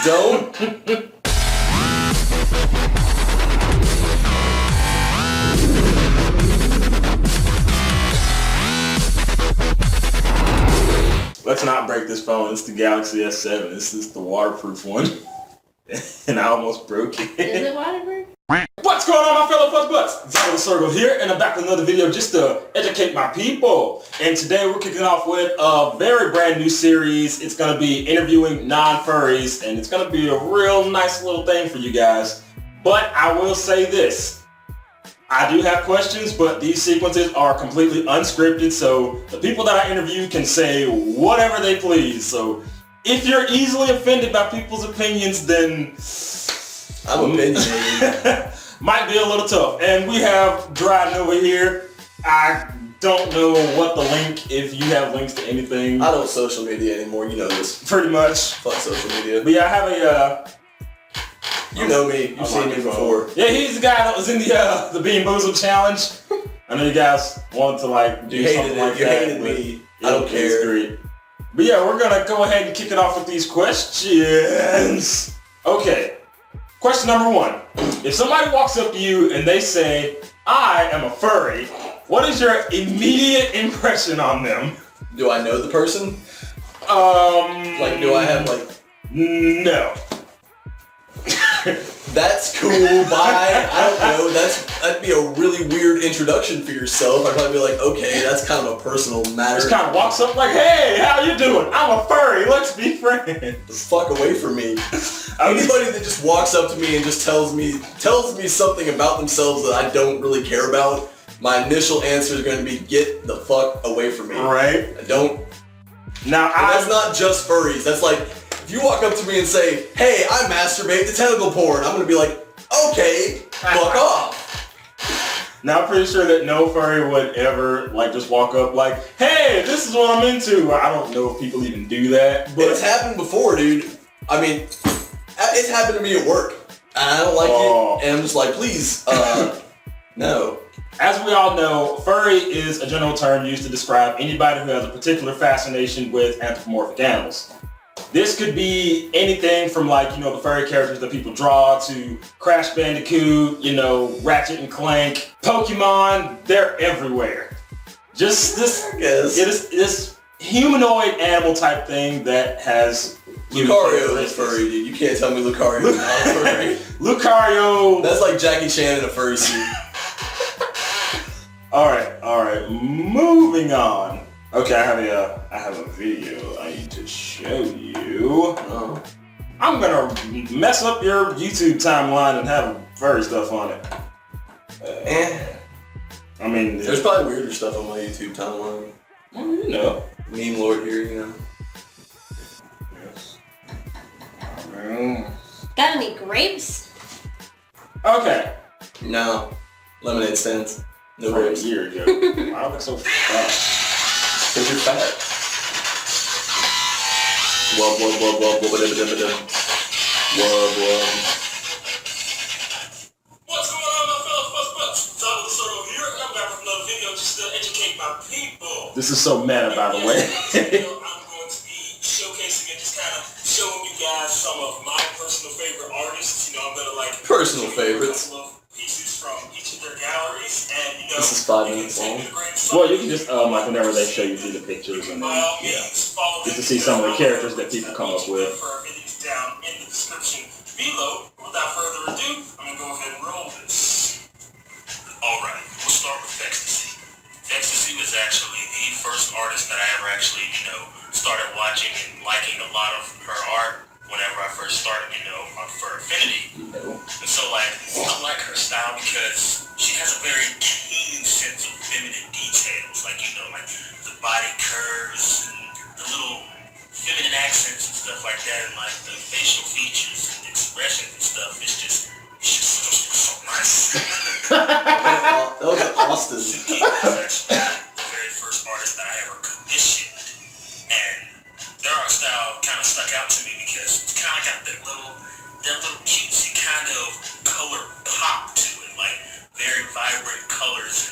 don't. Let's not break this phone. It's the Galaxy S7. This is the waterproof one. And I almost broke it. Is it waterproof? What's going on, my fellow fuzz butts? ZabuTheSergal here, and I'm back with another video just to educate my people. And today we're kicking off with a very brand new series. It's going to be interviewing non-furries, and it's going to be a real nice little thing for you guys. But I will say this. I do have questions, but these sequences are completely unscripted, so the people that I interview can say whatever they please. So if you're easily offended by people's opinions, then I'm opinionated. might be a little tough. And we have Dryden over here. I don't know what the link, if you have links to anything. I don't social media anymore, you know this. Pretty much. Fuck social media. But yeah, I have a you know me. You've seen me before. Yeah, he's the guy that was in the Bean Boozled challenge. I know you guys wanted to like do something like that. You hated me. I don't care. But yeah, we're gonna go ahead and kick it off with these questions. Okay. Question number one. If somebody walks up to you and they say, I am a furry, what is your immediate impression on them? Do I know the person? Like, do I have like... No. That's cool, bye. I don't know. That'd be a really weird introduction for yourself. I'd probably be like, okay, that's kind of a personal matter. Just kind of walks up like, hey, how you doing? I'm a furry, let's be friends. The fuck away from me. Anybody that just walks up to me and just tells me something about themselves that I don't really care about, my initial answer is going to be, get the fuck away from me. Right. I don't. Now, that's not just furries. That's like, if you walk up to me and say, hey, I masturbate to tentacle porn, I'm going to be like, okay, fuck off. Now, I'm pretty sure that no furry would ever, like, just walk up like, hey, this is what I'm into. I don't know if people even do that. But it's happened before, dude. I mean, it's happened to me at work. And I don't like it. And I'm just like, please, no. As we all know, furry is a general term used to describe anybody who has a particular fascination with anthropomorphic animals. This could be anything from, like, you know, the furry characters that people draw to Crash Bandicoot, you know, Ratchet and Clank, Pokemon, they're everywhere. Just this humanoid animal type thing that has... Lucario is furry, dude. You can't tell me Lucario is not furry. Lucario... That's like Jackie Chan in a furry suit. Alright, moving on. Okay, I have a video I need to show you. I'm gonna mess up your YouTube timeline and have furry stuff on it. I mean, there's probably weirder stuff on my YouTube timeline. Well, you know. Meme lord here, you know. Yes. Got any grapes? Okay. No. Lemonade stands. No For grapes. a year ago. I don't look so fat. Because you're fat. Wub, wub, wub, wub, wub, wub, wub, wub. What's going on, my fellow fuzz butts? ZabuTheSergal here, and I'm back with another video just to educate my people. This is so meta, by the way. I'm going to be showcasing and just kind of showing you guys some of my personal favorite artists. You know, I'm gonna like personal favorites. Pieces from each of their galleries, and you know, this is 5 minutes long. Well, you can just like whenever they show you the pictures, and then just to see some of the characters that people come up with. Down in the description below. Without further ado, I'm gonna go ahead and roll this. Alright, we'll start with Ecstasy. Ecstasy was actually the first artist that I ever actually, you know, started watching and liking a lot of her art whenever I first started, you know, for Affinity. And so, like, I like her style because she has a very keen sense of feminine details. Like, you know, like the body curves and the little feminine accents and stuff like that, and like the facial features and expressions and stuff. It's just so nice. That was Austin. The very first artist that I ever commissioned, and their art style kind of stuck out to me because it's kind of got that little cutesy kind of color pop to it, like very vibrant colors.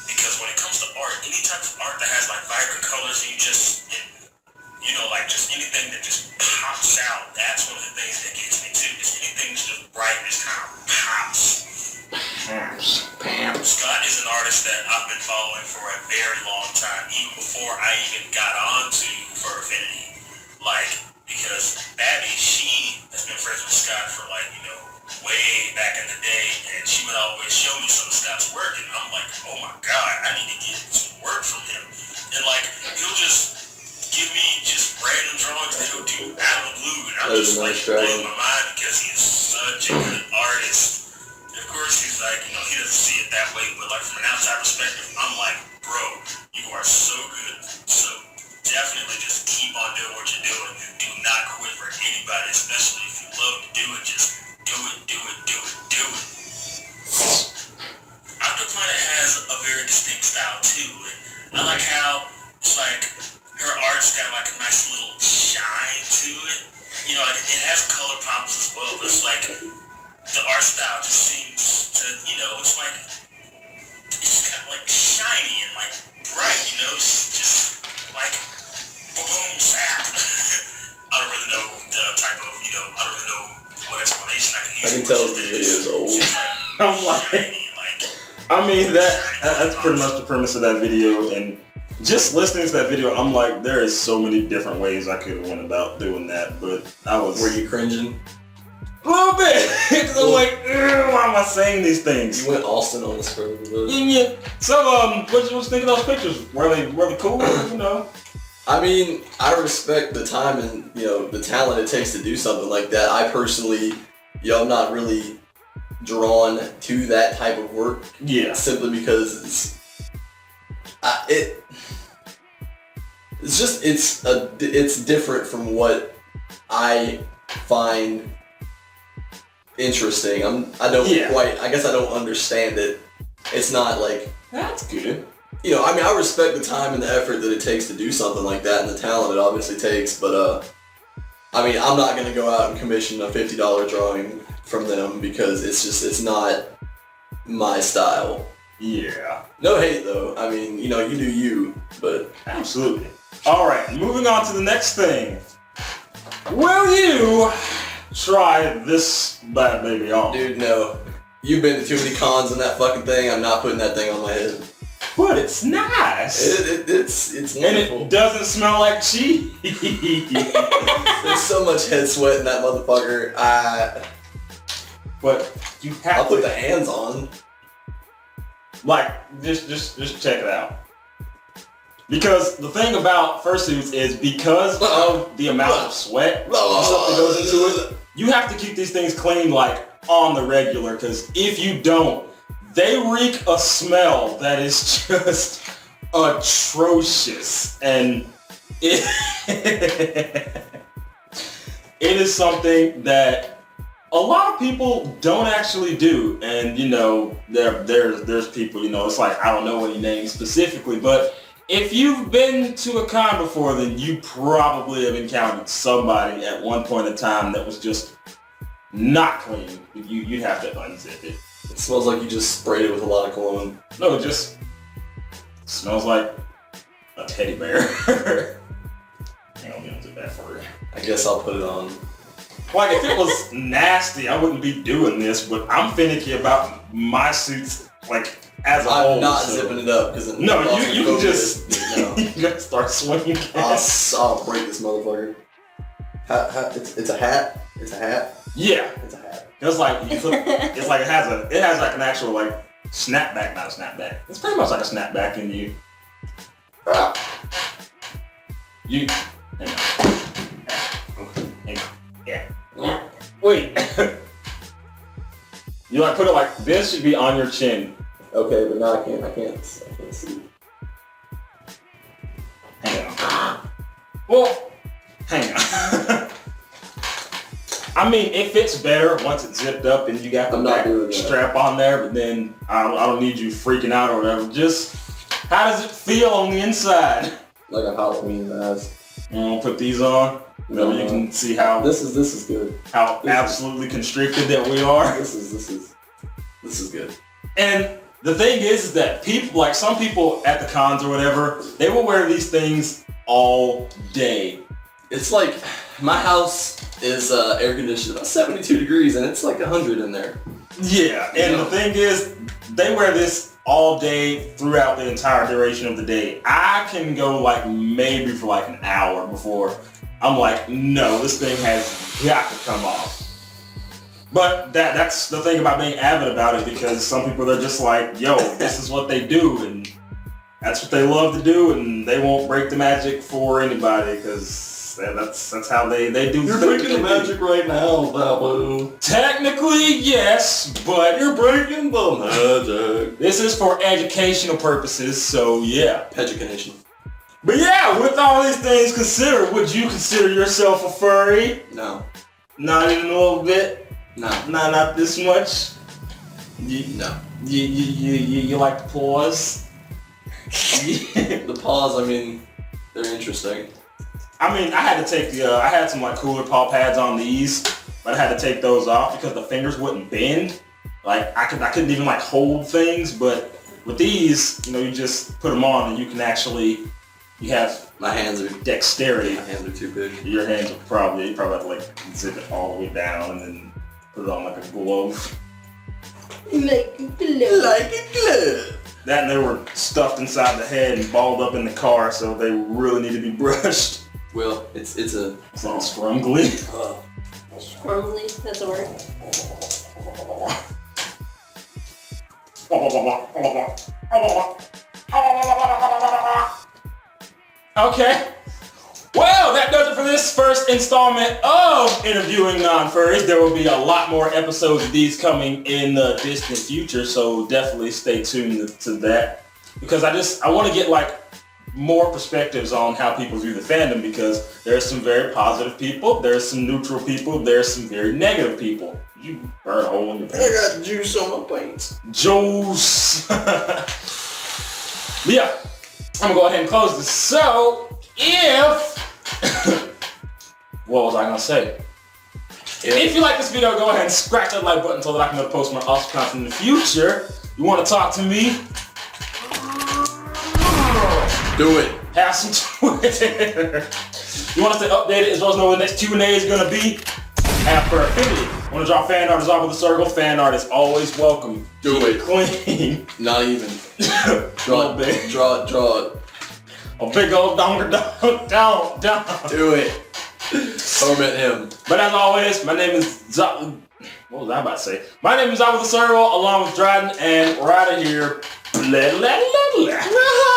Because when it comes to art, any type of art that has like vibrant colors, and you like just anything that just pops out. That's one of the things that gets me too. Just anything that's just bright and just kind of pops. Scott is an artist that I've been following for a very long time, even before I even got onto Fur Affinity. Like, because Babby, she has been friends with Scott for like, way back in the day, and she would always show me some of Scott's work, and I'm like, oh my god, I need to get some work from him. And like, he'll just give me just random drawings that he'll do out of the blue, and I'm just like blowing my mind because he's such a good artist. Of course, he's like, he doesn't see it that way, but like from an outside perspective, I'm like, bro, you are so good. So definitely just keep on doing what you're doing. Do not quit for anybody, especially if you love to do it. Just do it. Aquaplanet has a very distinct style too. And I like how it's like her art's got like a nice little shine to it. Like it has color pops as well, but it's like the art style just seems to, it's like, it's kind of like shiny and like bright, it's just like, boom, zap. I don't really know the type of, I don't really know what explanation I can use. I can tell the video is old. I'm like, that's pretty much the premise of that video, and just listening to that video, I'm like, there is so many different ways I could have went about doing that, but I was... Were you cringing? A little bit, because I'm like, why am I saying these things? You went Austin on the spur of the moment. Yeah. So, what you think of those pictures? Were they cool? I mean, I respect the time and, the talent it takes to do something like that. I personally, I'm not really drawn to that type of work. Yeah. Simply because it's different from what I find interesting. I guess I don't understand it. It's not like... That's good. I respect the time and the effort that it takes to do something like that and the talent it obviously takes, but I'm not going to go out and commission a $50 drawing from them because it's not my style. Yeah. No hate though. You do you, but... Absolutely. Alright, moving on to the next thing. Will you try this bad baby on? Dude, no. You've been to too many cons on that fucking thing. I'm not putting that thing on my head. But it's nice. It's wonderful. And it doesn't smell like cheese. There's so much head sweat in that motherfucker. But you have I'll put the hands on. Like, just check it out. Because the thing about fursuits is because of the amount of sweat and stuff that goes into it, you have to keep these things clean like on the regular, because if you don't, they reek a smell that is just atrocious, and it is something that a lot of people don't actually do. And there's people, it's like, I don't know any names specifically, but if you've been to a con before, then you probably have encountered somebody at one point in time that was just not clean. You'd have to unzip it. It smells like you just sprayed it with a lot of cologne. No, it just smells like a teddy bear. Hang on, let me unzip that for you. I guess I'll put it on. Like, if it was nasty, I wouldn't be doing this, but I'm finicky about my suits, like, as a whole. I'm not zipping it up, because no, you can just you can start swinging. I'll break this motherfucker. It's a hat. It's a hat. Yeah, it's a hat. It's like it has like an actual like snapback, not a snapback. It's pretty much like a snapback, and you hang on. Yeah. Wait. You like put it like this should be on your chin. Okay, but now I can't see. Hang on. Well, hang on. I mean, it fits better once it's zipped up and you got the back strap on there, but then I don't need you freaking out or whatever. Just, how does it feel on the inside? Like a Halloween mask. You want to put these on? So you can see how this is good. How absolutely constricted that we are. This is good. And the thing is that people, like some people at the cons or whatever, they will wear these things all day. It's like, my house is air conditioned about 72 degrees and it's like 100 in there. Yeah, and the thing is, they wear this all day throughout the entire duration of the day. I can go like maybe for like an hour before I'm like, no, this thing has got to come off. But that's the thing about being avid about it, because some people are just like, yo, this is what they do, and that's what they love to do, and they won't break the magic for anybody, because that's how they do. You're breaking the magic right now, Zabu. Technically, yes, but You're breaking the magic. this is for educational purposes, so yeah. Education. But yeah, with all these things considered, would you consider yourself a furry? No. Not even a little bit? No. Not this much? No. You like the paws? The paws, I mean, they're interesting. I mean, I had to take I had some like cooler paw pads on these, but I had to take those off because the fingers wouldn't bend. Like, I couldn't even like hold things, but with these, you know, you just put them on and you can actually, you have My hands are dexterity. My hands are too big. Your hands are probably, you probably have to like zip it all the way down and then put it on like a glove. Like a glove. Like a glove. That and they were stuffed inside the head and balled up in the car, so they really need to be brushed. Well, it's a all scrungly. Scrungly, that's a word. Okay. Well, that does it for this first installment of Interviewing Non-Furries. There will be a lot more episodes of these coming in the distant future, so definitely stay tuned to that. Because I want to get like more perspectives on how people view the fandom, because there's some very positive people, there's some neutral people, there's some very negative people. You burn a hole in your pants. I got juice on my pants. Juice. Yeah, I'm gonna go ahead and close this. So, if what was I gonna say? If you like this video, go ahead and scratch that like button so that I can post more awesome content in the future. You want to talk to me? Do it. Have some Twitter. You want us to update it as well as know when the next Q&A is gonna be? After Affinity. Want to draw fan art of ZabuTheSergal? Fan art is always welcome. Do Keep it. Clean. Not even. Draw it. Draw it. Draw it. A big old donger down. Do it. Torment him. But as always, my name is what was I about to say? My name is ZabuTheSergal, along with Dryden, and we're out of here. Blah, blah, blah, blah.